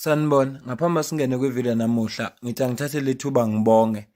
Sanibona, ngaphambi singene kwivideo namuhla, ngithi angithathe lethuba ngibonge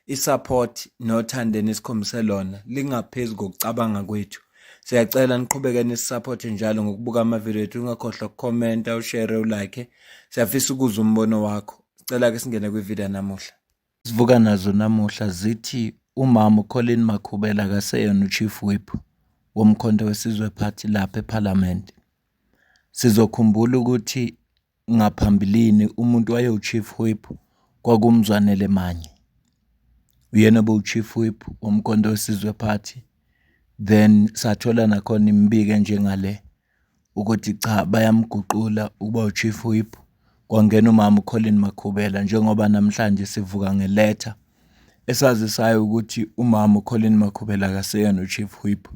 i-support nothando enikhombise lona lingaphezu kokucabanga kwethu. Siyacela niqhubeke nisupporte njalo ngokubuka amavideo ethu, ungakhohlwa ukukhomenta, ushare, ulike. Siyafisa ukuzwa umbono wakho. Sicela ke singene kwivideo namuhla. Sivuka nazo namuhla zithi umama uColleen Makhubela akaseyona uChief Whip womkhonto wesizwe party lapha eParliament. Sizokhumbula ukuthi ngaphambilini umuntu wayewu-Chief Whip kwakumzwanele manye. Uyena obu-Chief Whip womkhonto wesizwe party. Then sathola nakhona imbiko njengale ukuthi cha bayamguqula ukuba u-Chief Whip. Kwangena umama uColleen Makhubela njengoba namhlanje sivuka ngeletha esazisayo ukuthi umama uColleen Makhubela akaseyona uChief Whip.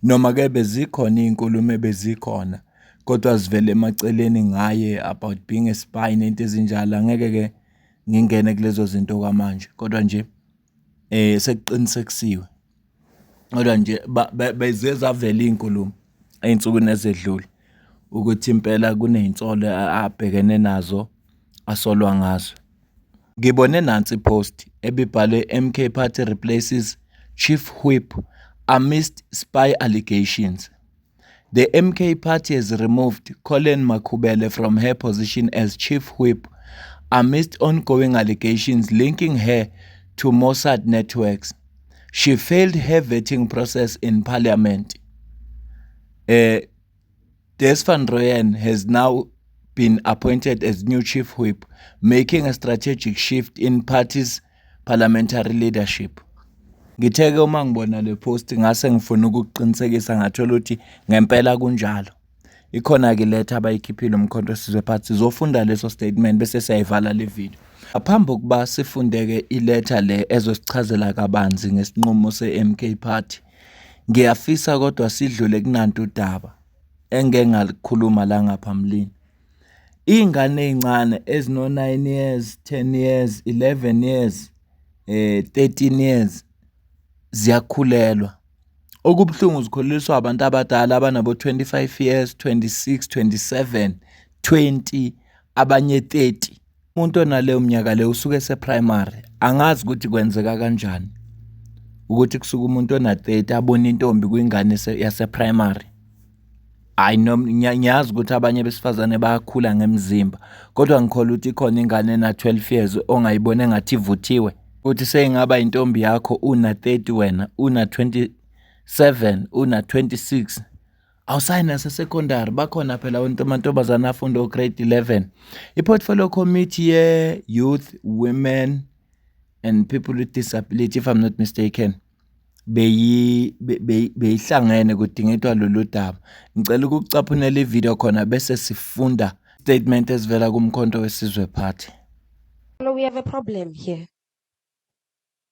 Noma-ke bezikhona iy'nkulumo ebezikhona kodwa sivele emaceleni ngaye about being a spy nento ezinjalo. Angeke-ke ngingene kulezo zinto kwamanje kodwa nje sekuqinisekisiwe. Kodwa nje beziye zavela iy'nkulumo ey'nsukwini ezedlule ukuthi impela kuney'nsolo abhekene nazo asolwa ngazo. Ngibone nansi ipost ebibhalwe MK Party replaces Chief Whip amidst spy allegations. The MK Party has removed Colleen Makhubela from her position as Chief Whip amidst ongoing allegations linking her to Mossad networks. She failed her vetting process in Parliament. Des van Rooyen has now been appointed as new Chief Whip, making a strategic shift in party's parliamentary leadership. Ngitheke uma ngibona le post ngase ngifuna ukuqinisekisa ngathola ukuthi ngempela kunjalo. Ikhona ke letha abayikhiphile umkhonto wesizwe party sizofunda leso statement bese siyayivala le video. Ngaphambi kokuba sifundeke iletha le ezosichazela kabanzi ngesinqumo se-MK Party. Ngiyafisa kodwa sidlule kunantu udaba engeke ngalikhuluma la ngaphambilini. Ingane ezincane ezino 9 years, 10 years, 11 years, 13 years ziyakhulelwa. Okubuhlungu zikhuliswa abantu abadala abanabo 25 years, 26, 27, 20, abanye 30. Umuntu onaleyo mnyaka le usuke ese-primary. Angazi ukuthi kwenzeka kanjani ukuthi kusuka umuntu ona-30 abone intombi kwingane yase-primary. Ngiyazi ukuthi abanye besifazane bayakhula ngemzimba kodwa ngikholwa ukuthi ikhona ingane ena-12 years ongayibona engathi ivuthiwe ukuthi seyingaba intombi yakho una-30 wena una-27 una-26 awusayina se-secondary. Bakhona phela amantombazane afunda o-grade 11. I-portfolio committee ye-youth, women and people with disability, if I'm not mistaken, beyihlangene kudingidwa lolu daba. Ngicela ukucaphunela ivideo khona bese sifunda statement ezivela kumkhonto wesizwe party. We have a problem here.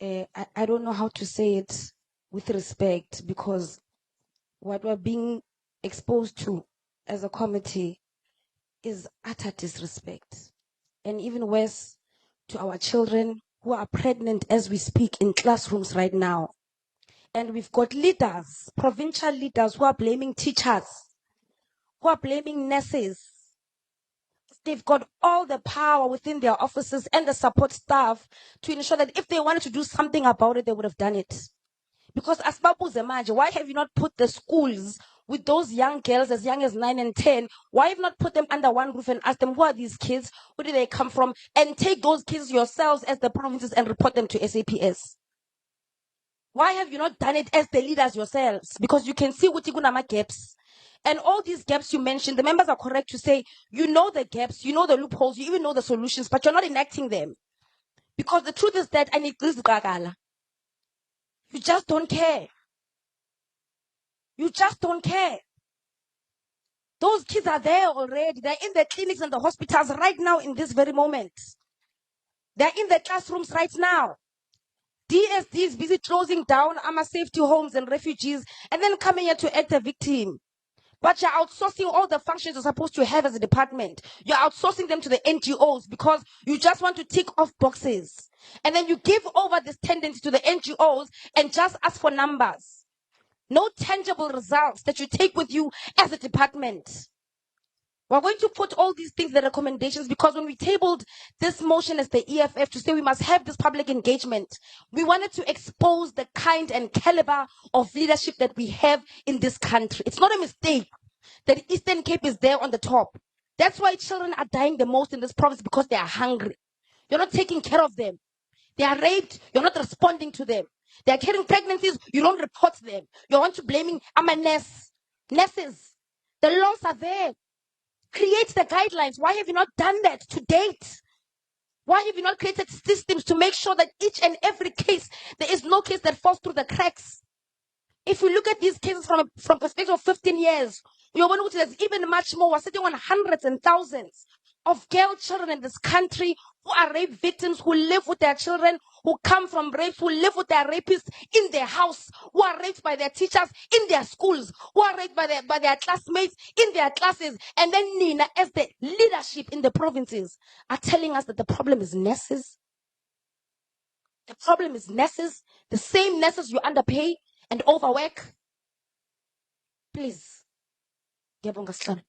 I don't know how to say it with respect because what we're being exposed to as a committee is utter disrespect. And even worse, to our children who are pregnant as we speak in classrooms right now. And we've got leaders, provincial leaders who are blaming teachers, who are blaming nurses. They've got all the power within their offices and the support staff to ensure that if they wanted to do something about it, they would have done it. Because as Babu Zemaji, why have you not put the schools with those young girls as young as 9 and 10? Why have you not put them under one roof and ask them, who are these kids? Where do they come from? And take those kids yourselves as the provinces and report them to SAPS. Why have you not done it as the leaders yourselves? Because you can see Wutigunama gaps. And all these gaps you mentioned, the members are correct to say, you know the gaps, you know the loopholes, you even know the solutions, but you're not enacting them. Because the truth is that you just don't care. You just don't care. Those kids are there already. They're in the clinics and the hospitals right now in this very moment. They're in the classrooms right now. DSD is busy closing down AMA safety homes and refugees and then coming here to act a victim. But you're outsourcing all the functions you're supposed to have as a department. You're outsourcing them to the NGOs because you just want to tick off boxes. And then you give over this tendency to the NGOs and just ask for numbers. No tangible results that you take with you as a department. We're going to put all these things, the recommendations, because when we tabled this motion as the EFF to say we must have this public engagement, we wanted to expose the kind and caliber of leadership that we have in this country. It's not a mistake that Eastern Cape is there on the top. That's why children are dying the most in this province, because they are hungry. You're not taking care of them. They are raped, you're not responding to them. They are carrying pregnancies, you don't report them. You want to blaming nurses. The laws are there. Create the guidelines. Why have you not done that to date? Why have you not created systems to make sure that each and every case, there is no case that falls through the cracks? If we look at these cases from perspective of 15 years, you're going to see there's even much more. We're sitting on hundreds and thousands of girl children in this country who are rape victims, who live with their children, who come from rape, who live with their rapists in their house, who are raped by their teachers in their schools, who are raped by their classmates in their classes. And then Nina, as the leadership in the provinces, are telling us that the problem is nurses. The problem is nurses, the same nurses you underpay and overwork. Please. Ngiyabonga Sihlalo.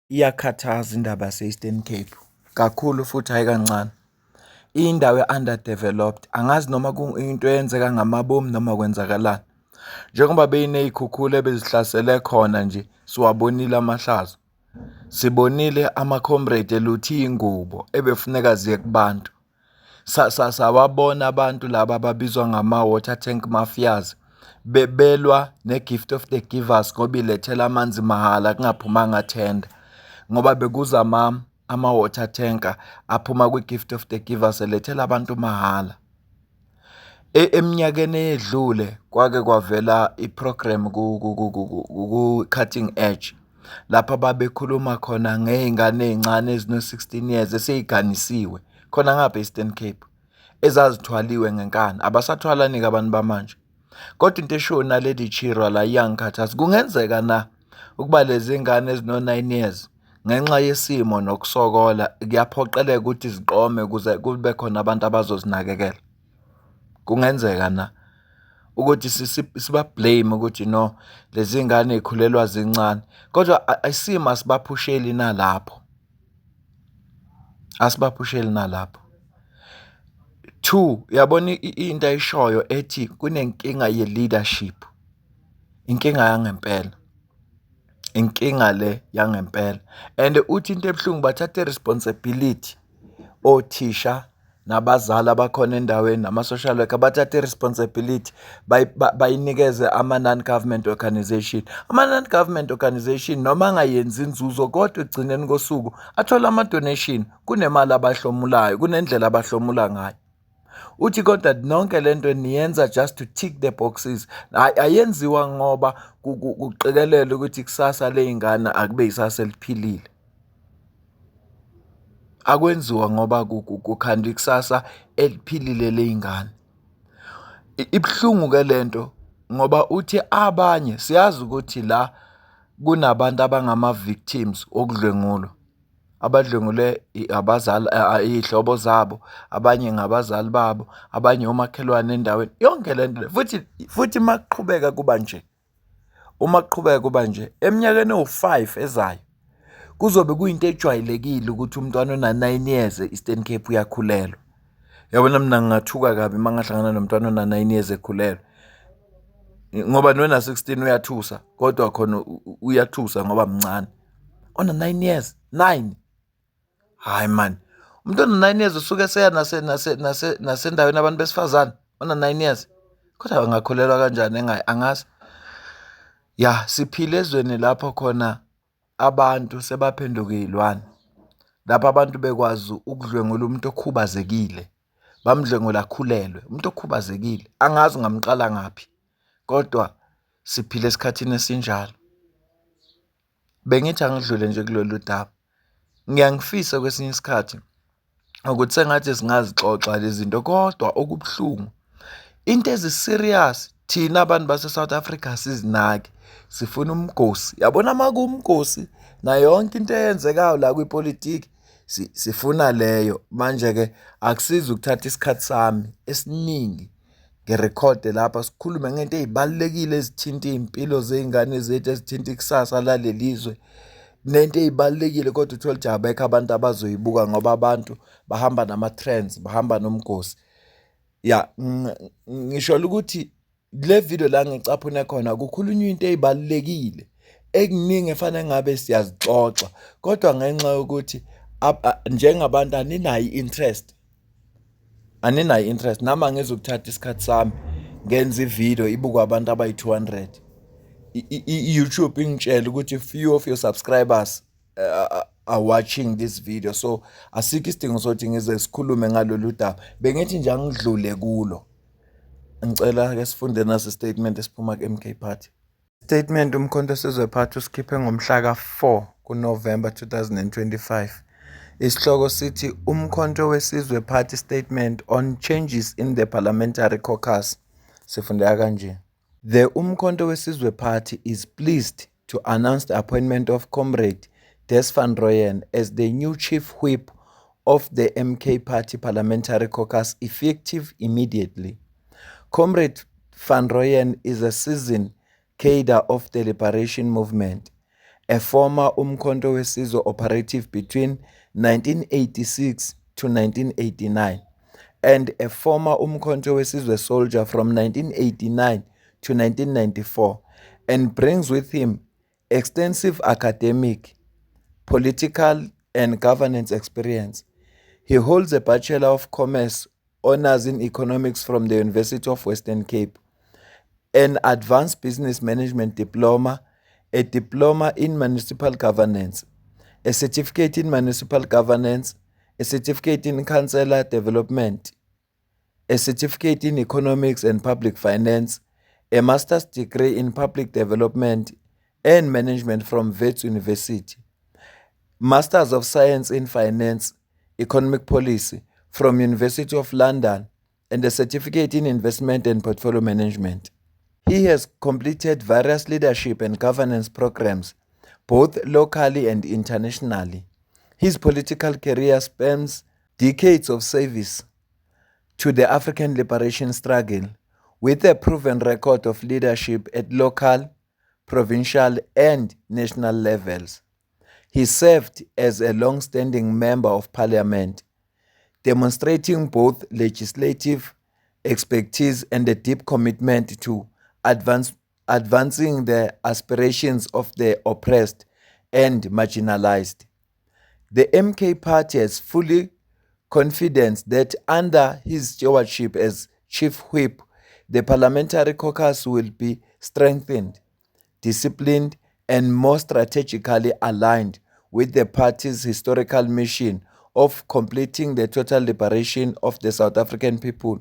Iyakhathaza indaba yase-Eastern Cape kakhulu, futhi hayi kancane. Iyindawo e-underdeveloped, angazi noma kuyinto eyenzeka ngamabomu noma kwenzakalani. Njengoba beyiney'khukhula ebezihlasele khona nje, siwabonile amahlazo. Sibonile ama-comrade elutha iy'ngubo ebefuneka ziye kubantu. Sawabona abantu laba ababizwa ngama-water tank mafias bebelwa ne-gift of the givers ngoba ilethela amanzi mahhala kungaphumanga tender, ngoba bekuza ama-water tanker aphuma kwi-gift of the givers elethela abantu mahhala. Eminyakeni eyedlule kwake kwavela iprogram ku-Cutting Edge lapha babekhuluma khona ngey'ngane ey'ncane ezino-16 years esey'ganisiwe khona ngapha e-Eastern Cape, ezazithwaliwe ngenkani. Abasathwalani-ke abantu bamanje. Kodwa into eshiwo naledi Chirwa la iyangikhathaza. Kungenzeka na ukuba lezi ngane ezino-9 years ngenxa yesimo nokusokola kuyaphoqeleka ukuthi ziqome ukuze kube khona abantu abazozinakekela? Kungenzeka na ukuthi siba-blame ukuthi no, lezi ngane y'khulelwa zincane, kodwa ayisimo asibaphusheli nalapho. Asibaphusheli nalapho. 2, yabona into ayishoyo ethi kunenkinga ye-leadership. Inkinga yangempela. Inkinga le yangempela. And uthi into ebuhlungu bathathe i-responsibility. Othisha nabazali abakhona endaweni, nama-social worker bathathe i-responsibility bayinikeze ama-non-government organization. Ama-non-government organization noma angayenzi inzuzo, kodwa ekugcineni kosuku athola ama-donation, kunemali abahlomulayo, kunendlela abahlomula ngayo. Uthi kodwa nonke lento niyenza just to tick the boxes. Ayenziwa ngoba kuqikelela ukuthi kusasa ley'ngane akube isasa eliphilile. Akwenziwa ngoba kukhandwa ikusasa eliphilile ley'ngane. Ibuhlungu-ke lento ngoba uthi abanye siyazi ukuthi la kunabantu abangama-victims okudlwengulwa. Abadlwengule abazali, iy'hlobo zabo, abanye ngabazali babo, abanye omakhelwane endaweni. Yonke lento futhi makuqhubeka kuba nje, uma kuqhubeka kuba nje, eminyakeni ewu-5 ezayo kuzobe kuyinto ejwayelekile ukuthi umntwana ona-9 years e-Eastern Cape uyakhulelwa. Yabona mina ngingathuka kabi uma ngahlangana nomntwana ona-9 years ekhulelwa, ngoba nona-16 uyathusa, kodwa khona uyathusa ngoba mncane. Ona-9 years, 9. Hayi man, umntwana ona-9 years usuke seya nasendaweni abantu besifazane, ona-9 years. Kodwa angakhulelwa kanjani angazi. Ya, siphile ezweni lapho khona abantu sebaphenduka iy'lwane. Lapho abantu bekwazi ukudlwengula umuntu okhubazekile, bamdlwengula akhulelwe, umuntu okhubazekile. Angazi ngamqala ngaphi, kodwa siphile esikhathini esinjalo. Bengithi angidlule nje kulolu daba. Ngiyangifisa kwesinye isikhathi ukuthi sengathi singazixoxa lezi zinto, kodwa okubuhlungu, into ezi-serious thina abantu base-South Africa sizinaki. Sifuna umgosi. Yabona uma kuwumgosi na yonke into eyenzekayo la kwipolitiki sifuna leyo. Manje-ke akusizi ukuthatha isikhathi sami esiningi ngerekhode lapha sikhulume ngento ey'balulekile ezithinta iy'mpilo zey'ngane zethu, ezithinta ikusasa laleli zwe. nento ezibalekile kodwa uthola ukuthi abekho abantu abazoyibuka ngoba abantu bahamba nama-trends, bahamba nomgosi. Ya, ngisho ukuthi le video la ngicaphune khona kukhulunywa into ezibalekile ekuningi efanele ngabe siyazixoxa, kodwa ngenxa yokuthi njengabantu aninayo interest nami angizukuthatha isikhathi sami ngenza ivideo ibukwa abantu abayi-200. YouTube ingitshela ukuthi few of your subscribers are watching this video, so asikho isidingo sokuthi ngize sikhulume ngalolu daba. Bengithi nje angidlule kulo. Ngicela ke sifunde naso statement esiphuma ku-MK Party. Statement umkhonto wesizwe party usikhiphe ngomhla ka-4 kuNovember 2025. Isihloko sithi umkhonto wesizwe party statement on changes in the parliamentary caucus. Sifundeka kanje. The Umkhonto wesizwe party is pleased to announce the appointment of Comrade Des van Rooyen as the new chief whip of the MK Party parliamentary caucus effective immediately. Comrade van Rooyen is a seasoned cadre of the liberation movement, a former Umkhonto wesizwe operative between 1986 to 1989, and a former Umkhonto wesizwe soldier from 1989 to 1994, and brings with him extensive academic, political, and governance experience. He holds a Bachelor of Commerce Honours in Economics from the University of Western Cape, an Advanced Business Management Diploma, a Diploma in Municipal Governance, a Certificate in Municipal Governance, a Certificate in Councillor Development, a Certificate in Economics and Public Finance, a Master's Degree in Public Development and Management from Wits University, Masters of Science in Finance, Economic Policy from University of London, and a Certificate in Investment and Portfolio Management. He has completed various leadership and governance programs, both locally and internationally. His political career spans decades of service to the African liberation struggle, with a proven record of leadership at local, provincial, and national levels. He served as a long-standing member of parliament, demonstrating both legislative expertise and a deep commitment to advancing the aspirations of the oppressed and marginalized. The MK Party has fully confidence that under his stewardship as chief whip, the parliamentary caucus will be strengthened, disciplined, and more strategically aligned with the party's historical mission of completing the total liberation of the South African people.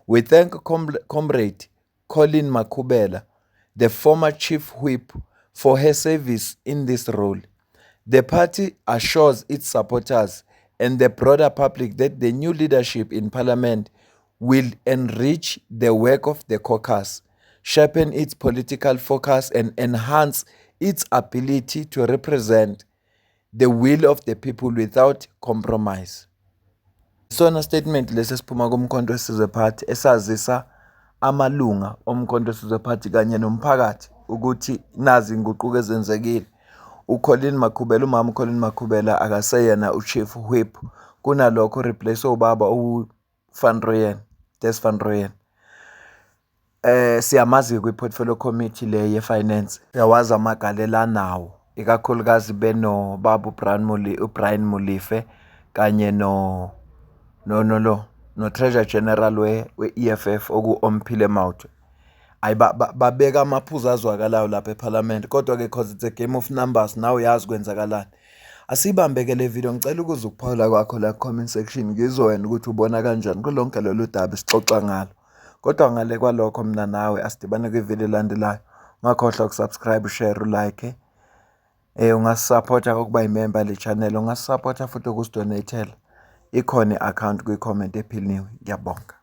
We thank Comrade Colleen Makhubela, the former chief whip, for her service in this role. The party assures its supporters and the broader public that the new leadership in parliament will enrich the work of the caucus, sharpen its political focus, and enhance its ability to represent the will of the people without compromise. Sona statement lesi siphuma kumkhonto wesizwe party esazisa amalunga omkhonto wesizwe party kanye nomphakathi ukuthi nazi inguquko ezenzekile. uMama uColleen Makhubela akaseyena uchief whip, kunalokho replace ubaba uVan Rooyen, Des van Rooyen. Siyamazi kwi-portfolio committee le ye-finance, siyawazi amagalela nawo, ikakhulukazi benobaba uBrian Molefe kanye no Treasurer General we-EFF oku-Omphile Maude. Babeka amaphuzu azwakalayo lapha eParliament, kodwa ke cause it's a game of numbers, nawe uyazi kwenzakalani. Asibambeke le video, ngicela ukuze ukuphawula kwakho la comment section ngizowena ukuthi ubona kanjani kulonke lolu daba esixoxa ngalo. Kodwa ngale kwalokho mina nawe asidibane kwivideo elandelayo. Ungakhohlwa ukusubscribe, share, ulike. Ungasupporta ukuba imember le channel, ungasupporta futhi ukusidonatela. Ikhona i-account kwi-comment ephiniwe. Ngiyabonga.